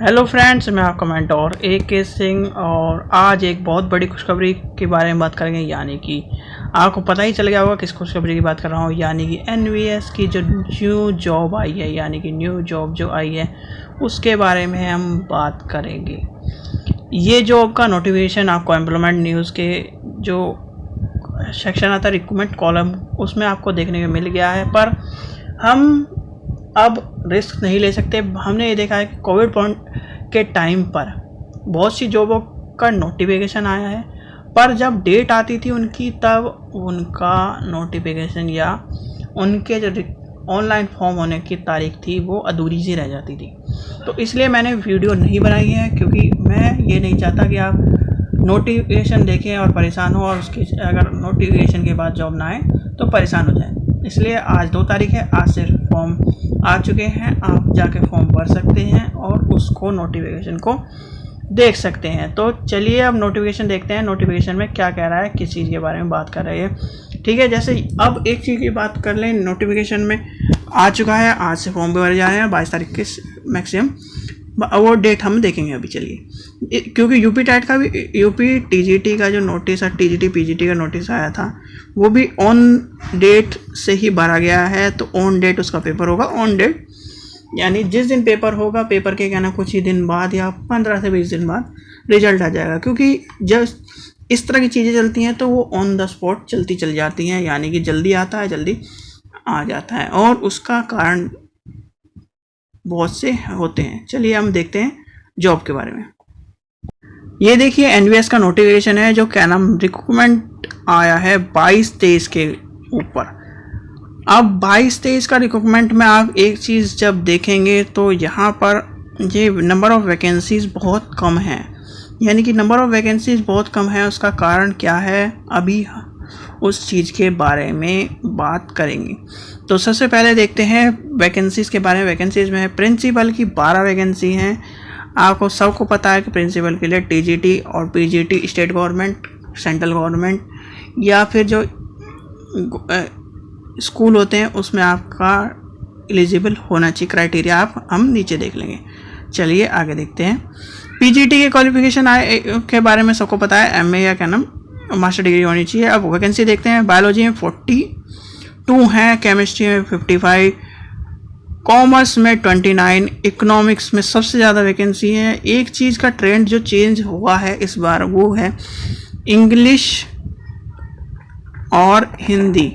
Hello friends, मैं आपका mentor AK Singh और आज एक बहुत बड़ी खुशखबरी के बारे में बात करेंगे। यानी कि आपको पता ही चल गया होगा किस खुशखबरी की बात कर रहा हूँ। यानी कि NVS की जो न्यू जॉब आई है, यानी कि न्यू जॉब जो आई है उसके बारे में हम बात करेंगे। ये जॉब का नोटिफिकेशन आपको एम्प्लॉयमेंट न्यूज़ के जो सेक्शन आता है रिक्रूटमेंट कॉलम, उसमें आपको देखने को मिल गया है। पर हम अब रिस्क नहीं ले सकते। हमने ये देखा है कि कोविड के टाइम पर बहुत सी जॉबों का नोटिफिकेशन आया है, पर जब डेट आती थी उनकी तब उनका नोटिफिकेशन या उनके जो ऑनलाइन फॉर्म होने की तारीख थी वो अधूरी सी रह जाती थी। तो इसलिए मैंने वीडियो नहीं बनाई है, क्योंकि मैं ये नहीं चाहता कि आप नोटिफिकेशन देखें और परेशान हो और उसकी अगर नोटिफिकेशन के बाद जॉब ना आए तो परेशान हो जाए। इसलिए आज 2 तारीख है, आज से फॉर्म आ चुके हैं, आप जाके फॉर्म भर सकते हैं और उसको नोटिफिकेशन को देख सकते हैं। तो चलिए अब नोटिफिकेशन देखते हैं, नोटिफिकेशन में क्या कह रहा है, किस चीज़ के बारे में बात कर रही है। ठीक है, जैसे अब एक चीज़ की बात कर लें, नोटिफिकेशन में आ चुका है, आज से फॉर्म भरे जा रहे हैं 22 तारीख के मैक्सिमम। वो डेट हम देखेंगे अभी। चलिए, क्योंकि यूपी TGT का जो नोटिस है, TGT PGT का नोटिस आया था, वो भी ऑन डेट से ही भरा गया है। तो ऑन डेट उसका पेपर होगा, ऑन डेट यानी जिस दिन पेपर होगा, पेपर के कहना कुछ ही दिन बाद या 15 से 20 दिन बाद रिजल्ट आ जाएगा। क्योंकि जब इस तरह की चीज़ें चलती हैं तो वो ऑन द स्पॉट चलती चल जाती हैं, यानी कि जल्दी आता है, जल्दी आ जाता है, और उसका कारण बहुत से होते हैं। चलिए हम देखते हैं जॉब के बारे में। ये देखिए NVS का नोटिफिकेशन है, जो क्या नाम रिक्रूटमेंट आया है 22-23 के ऊपर। अब 22-23 का रिक्रूटमेंट में आप एक चीज़ जब देखेंगे तो यहाँ पर ये नंबर ऑफ़ वैकेंसीज़ बहुत कम है, यानी कि नंबर ऑफ़ वैकेंसीज़ बहुत कम है। उसका कारण क्या है, अभी उस चीज़ के बारे में बात करेंगे। तो सबसे पहले देखते हैं वैकेंसीज़ के बारे में। वैकेंसीज़ में प्रिंसिपल की 12 वैकेंसी हैं। आपको सबको पता है कि प्रिंसिपल के लिए TGT और PGT state government, central government या फिर जो स्कूल होते हैं उसमें आपका एलिजिबल होना चाहिए, क्राइटेरिया आप हम नीचे देख लेंगे। चलिए आगे देखते हैं। PGT के क्वालिफिकेशन के बारे में सबको पता है, MA या क्या नाम मास्टर डिग्री होनी चाहिए। अब वैकेंसी देखते हैं। बायोलॉजी में 42 हैं, केमिस्ट्री में 55, कॉमर्स में 29, इकोनॉमिक्स में सबसे ज़्यादा वैकेंसी है। एक चीज़ का ट्रेंड जो चेंज हुआ है इस बार वो है इंग्लिश और हिंदी।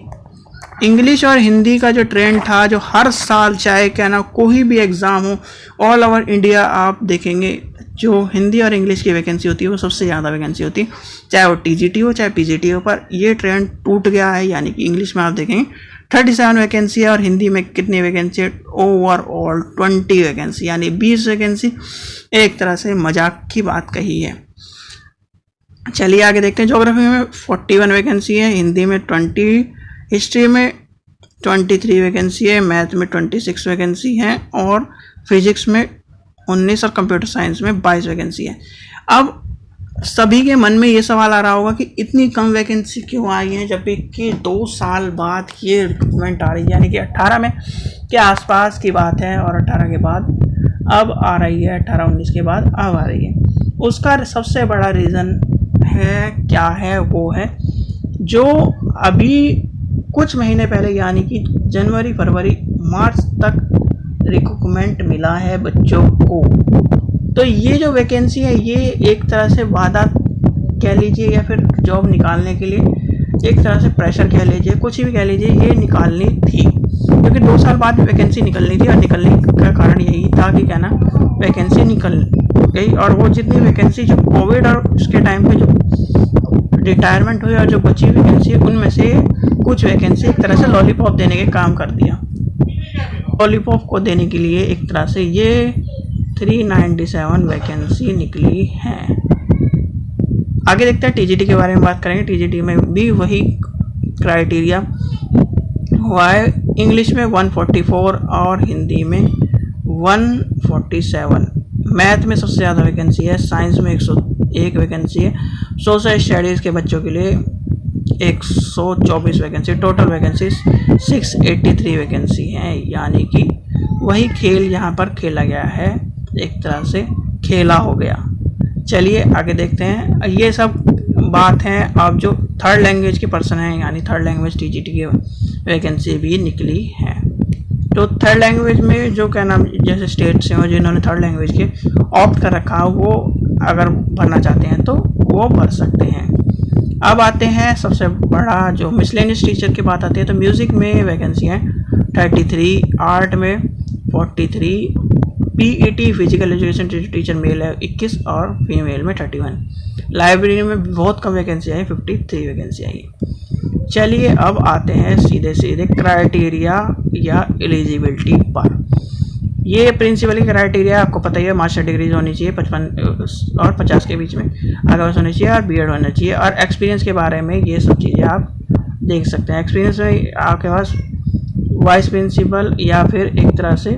इंग्लिश और हिंदी का जो ट्रेंड था, जो हर साल चाहे क्या ना कोई भी एग्ज़ाम हो, ऑल ओवर इंडिया आप देखेंगे जो हिंदी और इंग्लिश की वैकेंसी होती है वो सबसे ज़्यादा वैकेंसी होती है, चाहे वो TGT हो चाहे PGT हो। पर ये ट्रेंड टूट गया है, यानी कि इंग्लिश में आप देखेंगे 37 वैकेंसी है और हिंदी में कितनी वैकेंसी है, ओवरऑल 20 वैकेंसी, यानी 20 वैकेंसी। एक तरह से मजाक की बात कही है। चलिए आगे देखते हैं। ज्योग्राफी में 41 वैकेंसी है, हिंदी में 20, हिस्ट्री में 23 वैकेंसी है, मैथ में 26 वैकेंसी है और फिजिक्स में 19 और कंप्यूटर साइंस में 22 वैकेंसी है। अब सभी के मन में ये सवाल आ रहा होगा कि इतनी कम वैकेंसी क्यों आई है, जबकि 2 साल बाद ये रिक्रूटमेंट आ रही है, यानी कि 18 में के आसपास की बात है और 18 के बाद अब आ रही है, 18-19 के बाद अब आ रही है। उसका सबसे बड़ा रीज़न है क्या है, वो है जो अभी कुछ महीने पहले, यानी कि जनवरी, फरवरी, मार्च तक रिक्रूटमेंट मिला है बच्चों को। तो ये जो वैकेंसी है ये एक तरह से वादा कह लीजिए या फिर जॉब निकालने के लिए एक तरह से प्रेशर कह लीजिए, कुछ भी कह लीजिए, ये निकालनी थी, क्योंकि 2 साल बाद वैकेंसी निकलनी थी। और निकलने का कारण यही था कि क्या ना वैकेंसी निकल गई, और वो जितनी वैकेंसी जो कोविड और उसके टाइम पे जो रिटायरमेंट हुई और जो बची वैकेंसी है उनमें से कुछ वैकेंसी एक तरह से लॉलीपॉप देने के काम कर दिया। लॉलीपॉप को देने के लिए एक तरह से ये 397 वैकेंसी निकली है। आगे देखते हैं TGT के बारे में बात करेंगे। TGT में भी वही क्राइटेरिया हुआ है, इंग्लिश में 144 और हिंदी में 147। मैथ में सबसे ज़्यादा वैकेंसी है, साइंस में 101 वैकेंसी है, सोशल स्टडीज़ के बच्चों के लिए 124 वैकेंसी, टोटल वैकेंसी 683 वैकेंसी हैं। यानी कि वही खेल यहाँ पर खेला गया है एक तरह से खेला हो गया। चलिए आगे देखते हैं। ये सब बात है। अब जो थर्ड लैंग्वेज के पर्सन हैं, यानी थर्ड लैंग्वेज टीजीटी की वैकेंसी भी निकली है। तो थर्ड लैंग्वेज में जो क्या नाम, जैसे स्टेट्स हैं जिन्होंने थर्ड लैंग्वेज के ऑप्ट कर रखा है, वो अगर भरना चाहते हैं तो वो भर सकते हैं। अब आते हैं सबसे बड़ा जो मिसलेनियस टीचर की बात आती है, तो म्यूज़िक में वैकेंसी है 33, आर्ट में 43, PET physical education teacher mail है 21 और फीमेल में 31। लाइब्रेरी में बहुत कम वैकेंसी आई, 53 वैकेंसी आई। चलिए अब आते हैं सीधे सीधे क्राइटेरिया या एलिजिबिलिटी पर। ये प्रिंसिपल क्राइटेरिया आपको पता ही है, मास्टर डिग्रीज होनी चाहिए 55 और 50 के बीच में, आगे होनी चाहिए और बीएड होना चाहिए। और एक्सपीरियंस के बारे में ये सब चीज़ें आप देख सकते हैं। एक्सपीरियंस में आपके पास वाइस प्रिंसिपल या फिर एक तरह से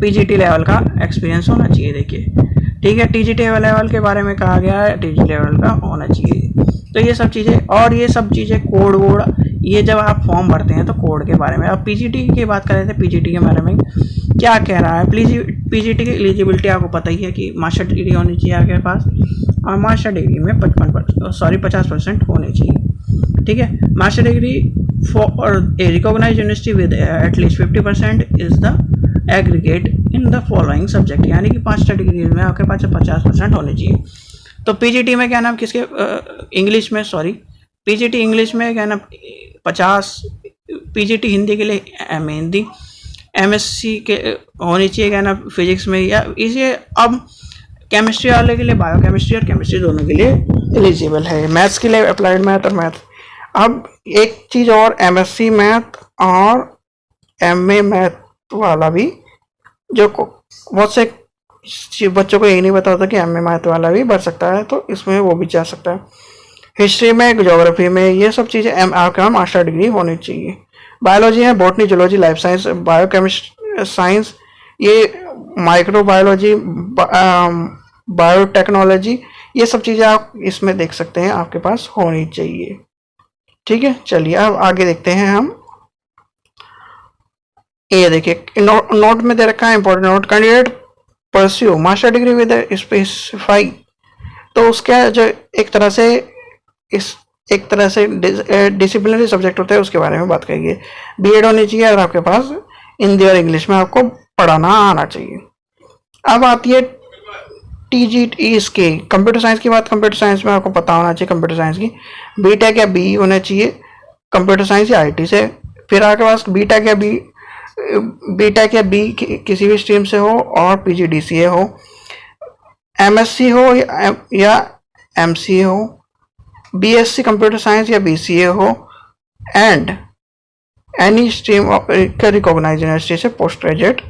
पीजीटी लेवल का एक्सपीरियंस होना चाहिए। देखिए ठीक है, टीजीटी लेवल के बारे में कहा गया है, टीजीटी लेवल का होना चाहिए। तो ये सब चीज़ें, और ये सब चीज़ें कोड वोड, ये जब आप फॉर्म भरते हैं तो कोड के बारे में। अब पीजीटी की बात करें तो पीजीटी के बारे में क्या कह रहा है। पीजीटी की एलिजिबिलिटी आपको पता ही है कि मास्टर डिग्री होनी चाहिए आपके पास, और मास्टर डिग्री में 50% होनी चाहिए। ठीक है, master degree for a recognised university with at least 50% is the aggregate in the following subject, यानी कि मास्टर डिग्री में आपके पास 50% होनी चाहिए। तो पीजीटी में क्या नाम, किसके इंग्लिश में, सॉरी पीजीटी इंग्लिश में क्या नाम 50, पीजीटी हिंदी के लिए एमए हिंदी, एमएससी के होनी चाहिए क्या नाम फिजिक्स में, या इसे अब केमिस्ट्री वाले के लिए बायोकेमिस्ट्री और केमिस्ट्री दोनों के लिए एलिजिबल है। मैथ्स के लिए अप्लाइड मैथ और मैथ। अब एक चीज़ और, एमएससी मैथ और एमए मैथ वाला भी, जो बहुत से बच्चों को यही नहीं पता होता कि एमए मैथ वाला भी भर सकता है, तो इसमें वो भी जा सकता है। हिस्ट्री में, ज्योग्राफी में, ये सब चीज़ें आपके वहाँ मास्टर डिग्री होनी चाहिए। बायोलॉजी है, botany, zoology, life science, biochemistry science, ये माइक्रोबायोलॉजी, बायोटेक्नोलॉजी, ये सब चीज़ें आप इसमें देख सकते हैं, आपके पास होनी चाहिए। ठीक है, चलिए अब आगे देखते हैं हम। ये देखिए नोट में दे रखा है, important note, candidate pursue master degree with specify, तो उसका जो एक तरह से डिसिप्लिनरी सब्जेक्ट होता है उसके बारे में बात करेंगे। बीएड होनी चाहिए और आपके पास हिंदी और इंग्लिश में आपको पढ़ाना आना चाहिए। अब आती है टीजीटी इसके कंप्यूटर साइंस की बात। कंप्यूटर साइंस में आपको पता होना चाहिए कंप्यूटर साइंस की बीटेक या बी होना चाहिए कंप्यूटर साइंस या आईटी से। फिर आपके पास बीटेक या बी किसी भी स्ट्रीम से हो और पीजीडीसीए हो, एमएससी हो या एमसीए हो, बीएससी कंप्यूटर साइंस या बीसीए हो, एंड एनी स्ट्रीम का रिकॉग्नाइज्ड यूनिवर्सिटी से पोस्ट ग्रेजुएट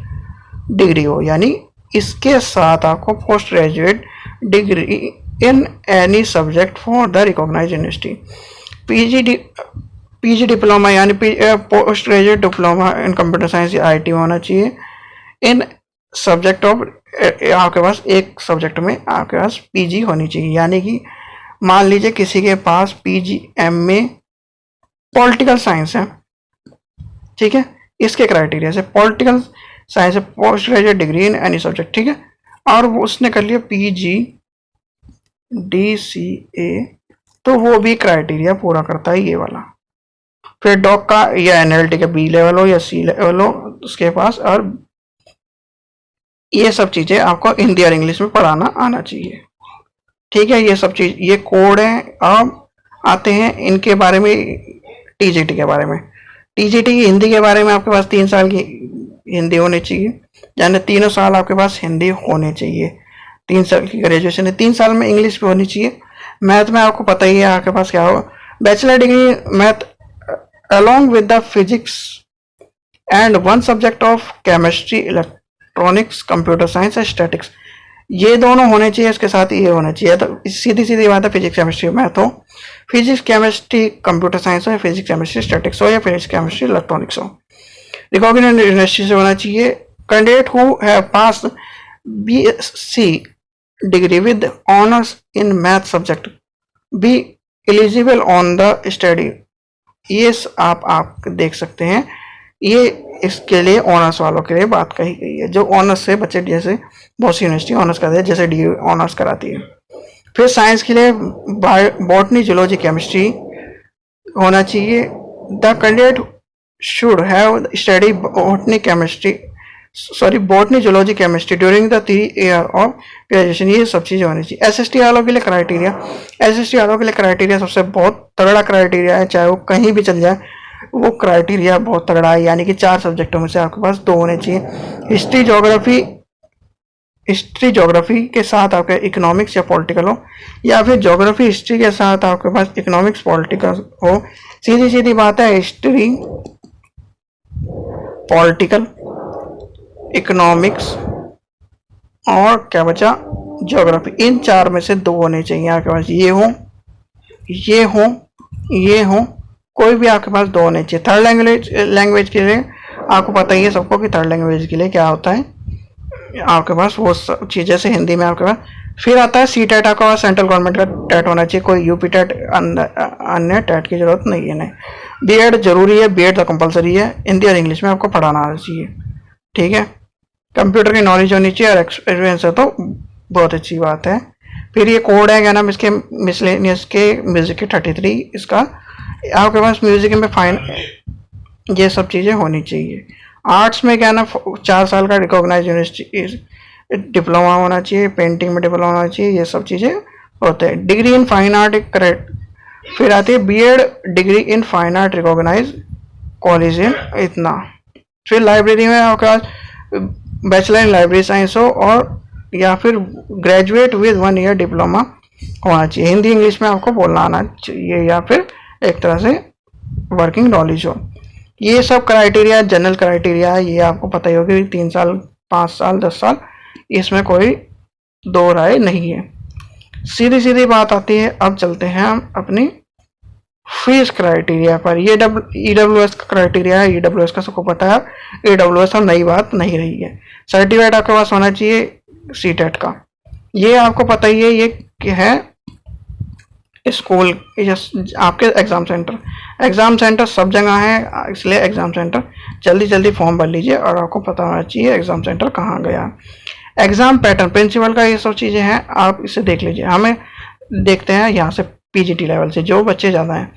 डिग्री हो, यानी इसके साथ आपको post graduate degree in any subject for the recognised university, PG diploma यानी post graduate diploma in computer science या आईटी होना चाहिए इन सब्जेक्ट ऑफ, आपके पास एक सब्जेक्ट में आपके पास पीजी होनी चाहिए। यानी कि मान लीजिए किसी के पास पीजी एमए पॉलिटिकल साइंस है, ठीक है, इसके क्राइटेरिया से पॉलिटिकल साइंस है, post graduate degree in any subject, ठीक है, और वो उसने कर लिया पीजी डीसीए, तो वो भी क्राइटेरिया पूरा करता है ये वाला। फिर डॉक का या एनएलटी का बी लेवल हो या सी लेवल हो उसके पास, और ये सब चीज़ें आपको हिंदी और इंग्लिश में पढ़ाना आना चाहिए। ठीक है, ये सब चीज़, ये कोड है। अब आते हैं इनके बारे में, टीजीटी के बारे में। टीजीटी की हिंदी के बारे में आपके पास 3 साल की हिंदी होनी चाहिए, यानी 3 साल आपके पास हिंदी होने चाहिए। 3 साल की ग्रेजुएशन है, 3 साल में इंग्लिश भी होनी चाहिए। मैथ में आपको पता ही है आपके पास क्या हो, bachelor degree math along with the physics and 1 subject of chemistry, electronics, computer science and statics, ये दोनों होने चाहिए, इसके साथ ये होना चाहिए। तो सीधी सीधी बात है, फिजिक्स केमिस्ट्री मैथ हो, फिजिक्स केमिस्ट्री कंप्यूटर साइंस हो, या फिजिक्स केमिस्ट्री स्टैटिक्स हो, या फिजिक्स केमिस्ट्री इलेक्ट्रॉनिक्स हो। रिकॉग्नाइज्ड यूनिवर्सिटी से होना चाहिए। Candidate who have passed BSc degree with honours in math subject be eligible on the study. ये आप देख सकते हैं ये इसके लिए ऑनर्स वालों के लिए बात कही गई है, जो ऑनर्स से बच्चे, जैसे बहुत सी यूनिवर्सिटी ऑनर्स करते हैं, जैसे डी ऑनर्स कराती है। फिर साइंस के लिए बॉटनी, जूलॉजी, केमिस्ट्री होना चाहिए। The candidate should have study botany, zoology, chemistry during the 3 year of graduation. ये सब चीज़ें होनी चाहिए। एसएसटी वालों के लिए क्राइटेरिया सबसे बहुत तगड़ा क्राइटेरिया है, चाहे वो कहीं भी चल जाए, वो क्राइटेरिया बहुत तगड़ा है। यानी कि 4 सब्जेक्टों में से आपके पास 2 होने चाहिए। हिस्ट्री ज्योग्राफी के साथ आपके इकोनॉमिक्स या पॉलिटिकल हो, या फिर ज्योग्राफी हिस्ट्री के साथ आपके पास इकोनॉमिक्स पॉलिटिकल हो। सीधी सीधी बात है, हिस्ट्री, पॉलिटिकल, इकोनॉमिक्स और क्या बचा, ज्योग्राफी। इन 4 में से 2 होने चाहिए आपके पास। ये हो, कोई भी आपके पास 2 होने चाहिए। थर्ड लैंग्वेज के लिए आपको पता ही है सबको कि थर्ड लैंग्वेज के लिए क्या होता है आपके पास, वो सब चीज़, जैसे हिंदी में आपके पास। फिर आता है सी टेट, आपके पास सेंट्रल गवर्नमेंट का टेट होना चाहिए, कोई यूपी टेट, अन्य टेट की जरूरत नहीं है। नहीं, बीएड जरूरी है, बीएड तो कंपलसरी है। हिंदी और इंग्लिश में आपको पढ़ाना आना चाहिए, ठीक है। कंप्यूटर की नॉलेज होनी चाहिए और एक्सपीरियंस है तो बहुत अच्छी बात है। फिर ये कोड है क्या नाम इसके, मिसलेनियस के म्यूजिक के 33, इसका आपके पास म्यूजिक में फाइन, ये सब चीज़ें होनी चाहिए। आर्ट्स में क्या ना 4 साल का रिकॉग्नाइज यूनिवर्सिटी डिप्लोमा होना चाहिए, पेंटिंग में डिप्लोमा होना चाहिए, ये सब चीज़ें होते हैं। Degree in fine art correct. फिर आती है BEd, degree in fine art recognise college in इतना। फिर लाइब्रेरी में आपके पास बैचलर इन लाइब्रेरी साइंस हो, और या फिर ग्रेजुएट विद 1 ईयर डिप्लोमा होना चाहिए। हिंदी इंग्लिश में आपको बोलना आना चाहिए, या फिर एक तरह से वर्किंग नॉलेज हो। ये सब क्राइटेरिया जनरल क्राइटेरिया है, ये आपको पता ही होगा। 3 साल, 5 साल, 10 साल, इसमें कोई 2 राय नहीं है। सीधी सीधी बात आती है। अब चलते हैं हम अपनी फीस क्राइटेरिया पर। ये ईडब्ल्यूएस का क्राइटेरिया है, ईडब्ल्यूएस का सबको पता है। ईडब्ल्यूएस अब नई बात नहीं रही है। सर्टिफिकेट आपके पास होना चाहिए सीटेट का, ये आपको पता ही है। ये है स्कूल, आपके एग्जाम सेंटर सब जगह है, इसलिए एग्जाम सेंटर जल्दी जल्दी फॉर्म भर लीजिए और आपको पता होना चाहिए एग्जाम सेंटर कहाँ गया। एग्जाम पैटर्न प्रिंसिपल का ये सब चीज़ें हैं, आप इसे देख लीजिए। हमें देखते हैं यहाँ से पीजीटी लेवल से जो बच्चे ज़्यादा हैं।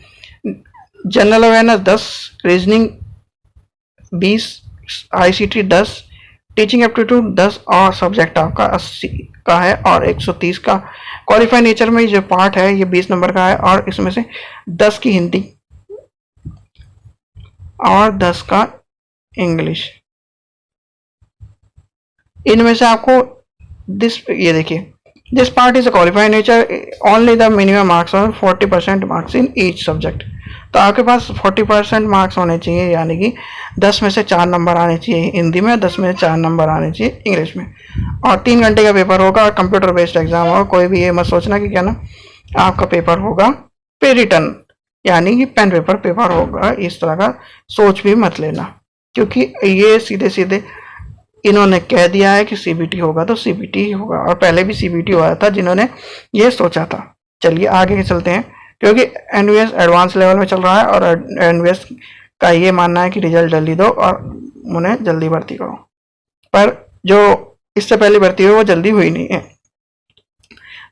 General awareness 10, reasoning 20, ICT 10, teaching aptitude 10 और सब्जेक्ट आपका 80 का है और 130 का। क्वालिफाइड नेचर में जो पार्ट है ये 20 नंबर का है और इसमें से 10 की हिंदी और 10 का इंग्लिश। इनमें से आपको ये देखिए, this part is a qualified nature, only the minimum marks और 40% मार्क्स इन ईच सब्जेक्ट। तो आपके पास 40% मार्क्स होने चाहिए, यानी कि 10 में से 4 नंबर आने चाहिए हिंदी में, 10 में से 4 नंबर आने चाहिए इंग्लिश में। और 3 घंटे का पेपर होगा और कंप्यूटर बेस्ड एग्जाम होगा। कोई भी ये मत सोचना कि क्या ना आपका पेपर होगा पे रिटर्न, यानी कि पेन पेपर पेपर होगा, इस तरह का सोच भी मत लेना, क्योंकि ये सीधे सीधे इन्होंने कह दिया है कि सीबीटी होगा तो सीबीटी ही होगा, और पहले भी सीबीटी हुआ था जिन्होंने ये सोचा था। चलिए आगे चलते हैं, क्योंकि एनवीएस एडवांस लेवल में चल रहा है और एनवीएस का ये मानना है कि रिजल्ट जल्दी दो और उन्हें जल्दी भर्ती करो, पर जो इससे पहले भर्ती हुई वो जल्दी हुई नहीं है।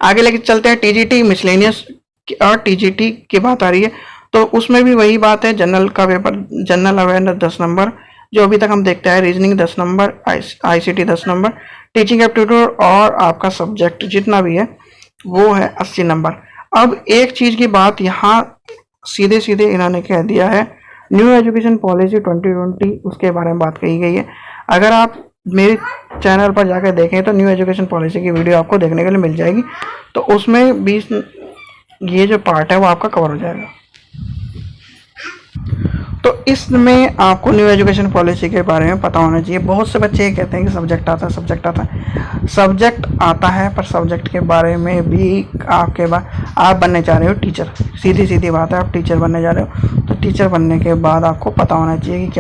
आगे लेके चलते हैं टीजीटी मिसलेनियस और टीजीटी की बात आ रही है, तो उसमें भी वही बात है। जनरल का पेपर, जनरल अवेयरनेस 10 नंबर जो अभी तक हम देखते हैं, reasoning 10 number, ICT 10 number, teaching aptitude और आपका सब्जेक्ट जितना भी है वो है 80 नंबर। अब एक चीज़ की बात यहाँ सीधे सीधे इन्होंने कह दिया है, न्यू एजुकेशन पॉलिसी 2020 उसके बारे में बात कही गई है। अगर आप मेरे चैनल पर जाकर देखें तो न्यू एजुकेशन पॉलिसी की वीडियो आपको देखने के लिए मिल जाएगी, तो उसमें 20 ये जो पार्ट है वो आपका कवर हो जाएगा। तो इसमें आपको न्यू एजुकेशन पॉलिसी के बारे में पता होना चाहिए। बहुत से बच्चे ये कहते हैं कि सब्जेक्ट आता है, सब्जेक्ट आता है, पर सब्जेक्ट के बारे में भी आपके बाद आप बनने जा रहे हो टीचर, सीधी सीधी बात है, आप टीचर बनने जा रहे हो, तो टीचर बनने के बाद आपको पता होना चाहिए कि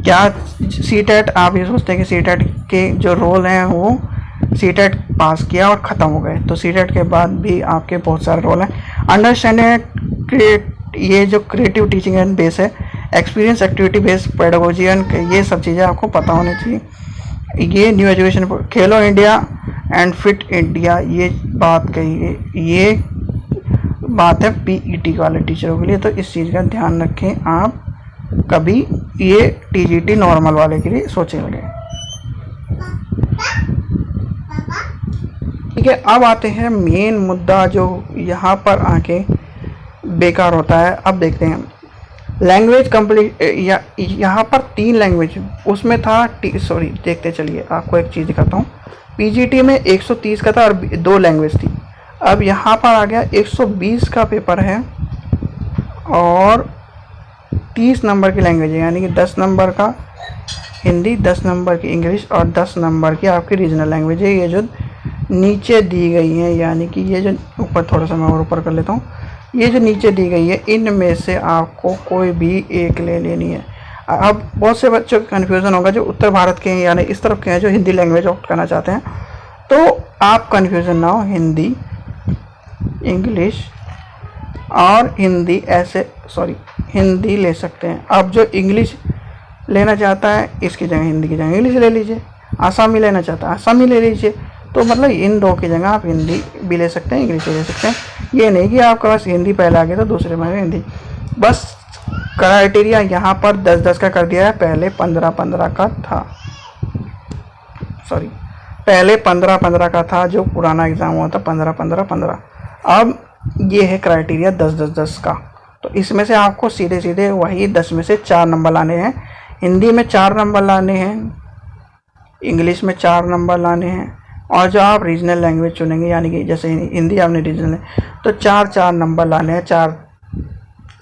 क्या सीटेट, आप ये सोचते हैं कि सीटेट के जो रोल हैं वो सीटेट पास किया और ख़त्म हो गए, तो सीटेट के बाद भी आपके बहुत सारे रोल हैं। अंडरस्टैंडिंग ये जो क्रिएटिव टीचिंग एंड बेस है, एक्सपीरियंस, एक्टिविटी बेस्ड पेडागोजी, ये सब चीज़ें आपको पता होनी चाहिए। ये new education, Khelo India and fit India, ये बात कही है, ये बात है पीईटी वाले टीचरों के लिए, तो इस चीज़ का ध्यान रखें आप, कभी ये टीजीटी नॉर्मल वाले के लिए सोचेंगे। ठीक है, अब आते हैं मेन मुद्दा जो यहाँ पर आके बेकार होता है। अब देखते हैं लैंग्वेज कंप्लीट, यहाँ पर 3 लैंग्वेज उसमें था, देखते चलिए आपको एक चीज़ दिखाता हूँ। पीजीटी में 130 का था और 2 लैंग्वेज थी। अब यहाँ पर आ गया 120 का पेपर है और 30 नंबर की लैंग्वेज है, यानी कि 10 नंबर का हिंदी, 10 नंबर की इंग्लिश और 10 नंबर की आपकी रीजनल लैंग्वेज है। ये जो नीचे दी गई है, यानी कि ये जो ऊपर, थोड़ा सा मैं और ऊपर कर लेता हूँ, ये जो नीचे दी गई है इनमें से आपको कोई भी एक ले लेनी है। अब बहुत से बच्चों का कन्फ्यूज़न होगा जो उत्तर भारत के हैं, यानी इस तरफ के हैं, जो हिंदी लैंग्वेज ऑप्ट करना चाहते हैं, तो आप कन्फ्यूज़न ना हो, हिंदी, इंग्लिश और हिंदी ऐसे, हिंदी ले सकते हैं। अब जो इंग्लिश लेना चाहता है इसकी जगह हिंदी की जगह इंग्लिश ले लीजिए, आसामी लेना चाहता है आसामी ले लीजिए। तो मतलब इन 2 की जगह आप हिंदी भी ले सकते हैं, इंग्लिश भी ले सकते हैं। ये नहीं कि आपके पास हिंदी पहले आ गया तो दूसरे में हिंदी। बस क्राइटेरिया यहाँ पर 10-10 का कर दिया है, पहले 15-15 का था, पहले 15-15 का था जो पुराना एग्ज़ाम हुआ था, 15-15-15। अब ये है क्राइटेरिया 10-10-10 का। तो इसमें से आपको सीधे सीधे वही 10 में से 4 नंबर लाने हैं। हिंदी में 4 नंबर लाने हैं, इंग्लिश में 4 नंबर लाने हैं, और जो आप रीजनल लैंग्वेज चुनेंगे, यानी कि जैसे हिंदी आपने रीजनल है तो 4-4 नंबर लाने हैं। 4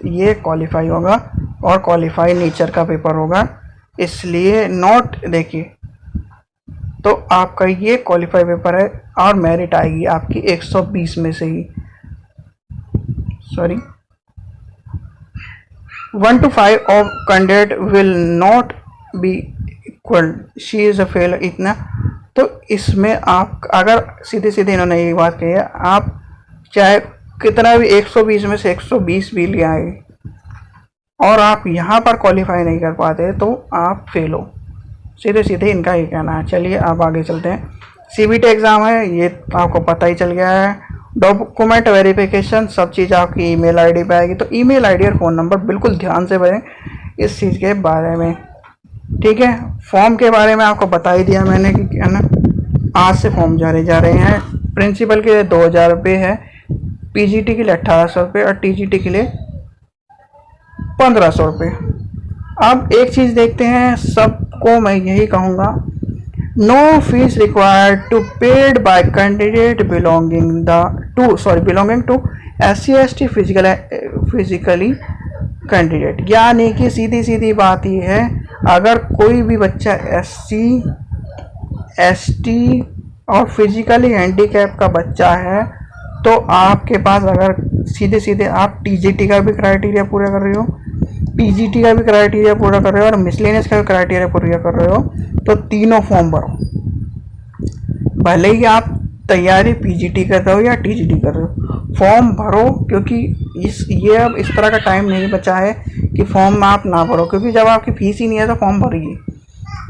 ये क्वालिफाई होगा और क्वालिफाई नेचर का पेपर होगा, इसलिए नोट देखिए। तो आपका ये क्वालिफाई पेपर है और मेरिट आएगी आपकी 120 में से ही, 1 to 5 of candidate will not be equal, she is a fail, इतना। तो इसमें आप अगर सीधे सीधे इन्होंने ये बात कही है, आप चाहे कितना भी 120 में से 120 भी ले आए और आप यहाँ पर क्वालिफाई नहीं कर पाते तो आप फेल हो, सीधे सीधे इनका ये कहना है। चलिए अब आगे चलते हैं। सीबीटी एग्ज़ाम है, ये आपको पता ही चल गया है। डॉक्यूमेंट वेरिफिकेशन, सब चीज़ आपकी ईमेल आईडी पे आएगी, तो ईमेल आईडी और फ़ोन नंबर बिल्कुल ध्यान से भरें इस चीज़ के बारे में। ठीक है, फॉर्म के बारे में आपको बता ही दिया मैंने कि है ना, आज से फॉर्म जारी जा रहे हैं। प्रिंसिपल के लिए 2000 रुपये है, पीजीटी के लिए 1800 रुपये और टीजीटी के लिए 1500 रुपये। अब एक चीज़ देखते हैं, सबको मैं यही कहूँगा, no fees required to paid by candidate belonging to SC/ST physically candidate. यानी कि सीधी सीधी बात ये है, अगर कोई भी बच्चा SC/ST और फिजिकली हैंडीकैप का बच्चा है तो आपके पास, अगर सीधे सीधे आप टीजीटी का भी क्राइटेरिया पूरा कर रहे हो, पीजीटी का भी क्राइटेरिया पूरा कर रहे हो और मिसलेनियस का भी क्राइटेरिया पूरा कर रहे हो, तो तीनों फॉर्म भरो। भले ही आप तैयारी पीजीटी कर रहे हो या टीजीटी कर रहे हो, फॉर्म भरो, क्योंकि ये अब इस तरह का टाइम नहीं बचा है कि फॉर्म आप ना भरो, क्योंकि जब आपकी फ़ीस ही नहीं है तो फॉर्म भरिए।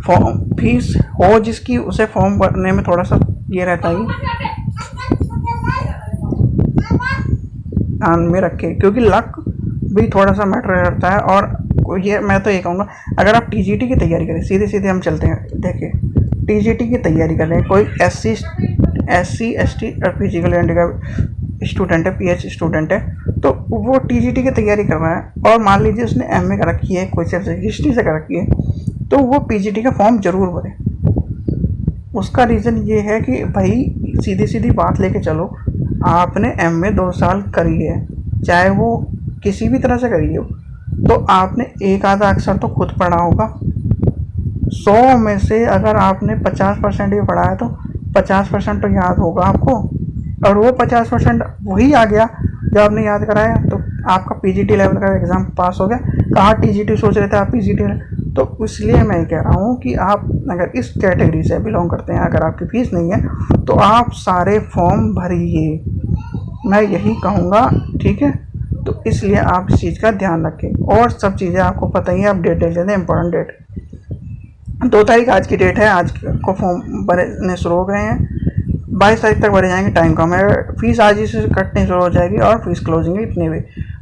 फॉर्म फीस हो जिसकी, उसे फॉर्म भरने में थोड़ा सा ये रहता है, ध्यान में रखें, क्योंकि लक भी थोड़ा सा मैटर करता है। और ये मैं तो ये कहूँगा, अगर आप टीजीटी की तैयारी करें, सीधे सीधे हम चलते हैं, देखिए टीजीटी की तैयारी कर रहे हैं, कोई SC/ST और फिजिकल हैंडीकैप स्टूडेंट है, PH स्टूडेंट है, तो वो टीजीटी की तैयारी कर रहा है और मान लीजिए उसने MA कर रखी है, कोई से हिस्ट्री से कर रखी है, तो वो पीजीटी का फॉर्म ज़रूर भरे। उसका रीज़न ये है कि भाई सीधी सीधी बात लेके चलो, आपने MA 2 साल करी है, चाहे वो किसी भी तरह से करी हो, तो आपने एक आधा अक्षर तो खुद पढ़ा होगा। 100 में से अगर आपने 50% भी पढ़ा है तो 50% तो याद होगा आपको, और वो 50% वही आ गया जो आपने याद कराया, तो आपका पीजीटी लेवल का एग्ज़ाम पास हो गया। कहाँ टीजीटी सोच रहे थे आप, पीजीटी। तो इसलिए मैं कह रहा हूँ कि आप अगर इस कैटेगरी से बिलोंग करते हैं, अगर आपकी फ़ीस नहीं है तो आप सारे फॉर्म भरिए, मैं यही कहूँगा। ठीक है, तो इसलिए आप इस चीज़ का ध्यान रखें। और सब चीज़ें आपको पता ही है, आप डेट देख लेते हैं, इंपॉर्टेंट डेट 2 तारीख आज की डेट है। आज को फॉर्म भरने शुरू हो गए हैं, 22 तारीख तक भरे जाएंगे, टाइम कम है। फीस आज ही से कटनी शुरू हो जाएगी और फीस क्लोजिंग इतनी भी,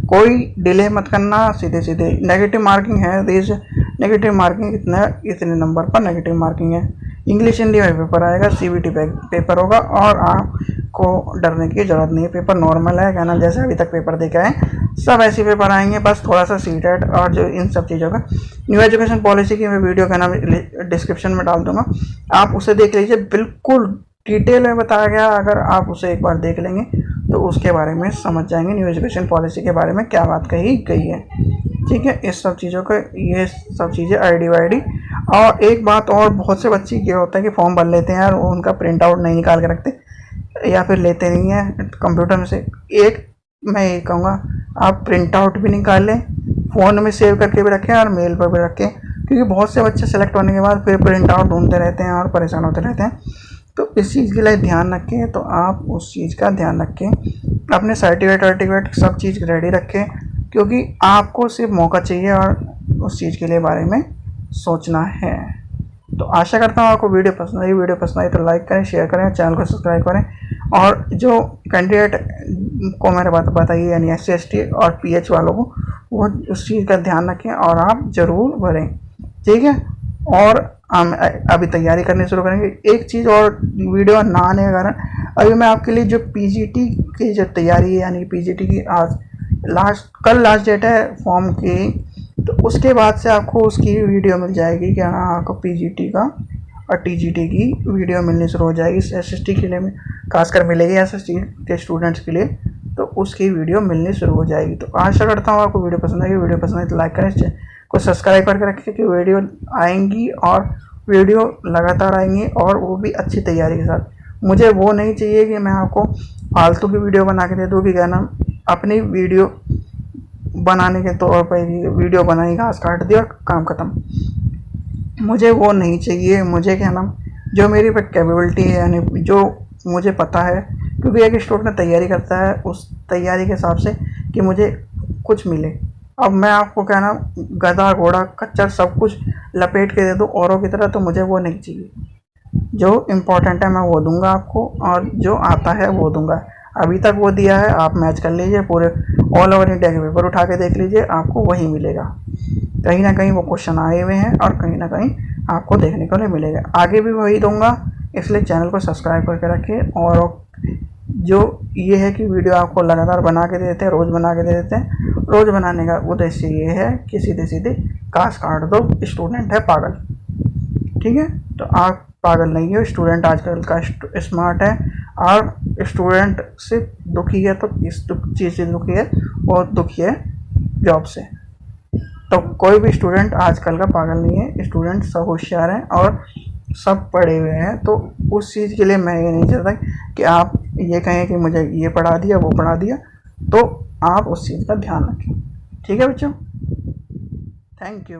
कोई डिले मत करना, सीधे सीधे। नेगेटिव मार्किंग है, देश नेगेटिव मार्किंग इतने नंबर पर नेगेटिव मार्किंग है। इंग्लिश हिंदी में पेपर आएगा, CBT पेपर होगा और आपको डरने की ज़रूरत नहीं है। पेपर नॉर्मल है, कहना जैसे अभी तक पेपर देखा है सब ऐसे पेपर आएंगे, बस थोड़ा सा सीटेट और जो इन सब चीज़ों का। न्यू एजुकेशन पॉलिसी की मैं वीडियो का नाम डिस्क्रिप्शन में डाल दूंगा, आप उसे देख लीजिए, बिल्कुल डिटेल में बताया गया। अगर आप उसे एक बार देख लेंगे तो उसके बारे में समझ जाएंगे न्यू एजुकेशन पॉलिसी के बारे में क्या बात कही गई है। ठीक है, इस सब चीज़ों को, ये सब चीज़ें ID। और एक बात और, बहुत से बच्चे ये होता है कि फॉर्म भर लेते हैं और उनका प्रिंट आउट नहीं निकाल के रखते या फिर लेते नहीं हैं कंप्यूटर में से। एक मैं ये कहूँगा, आप प्रिंट आउट भी निकाल लें, फ़ोन में सेव करके भी रखें और मेल पर भी रखें, क्योंकि बहुत से बच्चे सेलेक्ट होने के बाद फिर प्रिंट आउट ढूंढते रहते हैं और परेशान होते रहते हैं। तो इस चीज़ के लिए ध्यान रखें, तो आप उस चीज़ का ध्यान रखें, अपने सर्टिफिकेट सब चीज़ रेडी रखें, क्योंकि आपको सिर्फ मौका चाहिए और उस चीज़ के लिए बारे में सोचना है। तो आशा करता हूँ आपको वीडियो पसंद आई। वीडियो पसंद आई तो लाइक करें, शेयर करें, चैनल को सब्सक्राइब करें। और जो कैंडिडेट को मैंने बात बताई यानी SC ST और PH वालों को, वो उस चीज़ का ध्यान रखें और आप ज़रूर भरें। ठीक है, और हम अभी तैयारी करनी शुरू करेंगे। एक चीज़ और, वीडियो ना आने के कारण अभी मैं आपके लिए जो PGT की जो तैयारी है, यानी PGT की आज कल लास्ट डेट है फॉर्म की, तो उसके बाद से आपको उसकी वीडियो मिल जाएगी कि हाँ, आपको PGT का और TGT की वीडियो मिलनी शुरू हो जाएगी। SST के लिए खासकर मिलेगी, SST के स्टूडेंट्स के लिए, तो उसकी वीडियो मिलनी शुरू हो जाएगी। तो आशा करता हूँ आपको वीडियो पसंद आएगी। वीडियो पसंद आई तो लाइक करें, को सब्सक्राइब करके रखें कि वीडियो आएंगी और वीडियो लगातार आएंगी और वो भी अच्छी तैयारी के साथ। मुझे वो नहीं चाहिए कि मैं आपको फालतू की वीडियो बना के दे दूँ कि क्या नाम, अपनी वीडियो बनाने के तौर पर वीडियो बनाई, घास काट दी और काम ख़त्म। मुझे वो नहीं चाहिए। मुझे क्या नाम, जो मेरी पर कैपेबिलिटी है, यानी जो मुझे पता है, क्योंकि एक स्टूडेंट तैयारी करता है उस तैयारी के हिसाब से कि मुझे कुछ मिले। अब मैं आपको क्या नाम, गधा घोड़ा खच्चर सब कुछ लपेट के दे दूँ औरों की तरह, तो मुझे वो नहीं चाहिए। जो इम्पोर्टेंट है मैं वो दूंगा आपको, और जो आता है वो दूंगा। अभी तक वो दिया है, आप मैच कर लीजिए, पूरे ऑल ओवर इंडिया के पेपर उठा के देख लीजिए, आपको वही मिलेगा। कहीं ना कहीं वो क्वेश्चन आए हुए हैं और कहीं ना कहीं आपको देखने को नहीं मिलेगा। आगे भी वही दूंगा, इसलिए चैनल को सब्सक्राइब करके रखें। और जो ये है कि वीडियो आपको लगातार बना के देते हैं, रोज़ बना के दे देते हैं। रोज़ बनाने का उद्देश्य ये है कि सीधे सीधे काश काट दो, स्टूडेंट है पागल। ठीक है, तो आप पागल नहीं हो, स्टूडेंट आजकल का स्मार्ट है, और स्टूडेंट सिर्फ दुखी है तो इस चीज़ से दुखी है, और दुखी है जॉब से। तो कोई भी स्टूडेंट आजकल का पागल नहीं है, स्टूडेंट सब होशियार हैं और सब पढ़े हुए हैं। तो उस चीज़ के लिए मैं ये नहीं चाहता कि आप ये कहें कि मुझे ये पढ़ा दिया वो पढ़ा दिया, तो आप उस चीज़ का ध्यान रखें। ठीक है बच्चों, थैंक यू।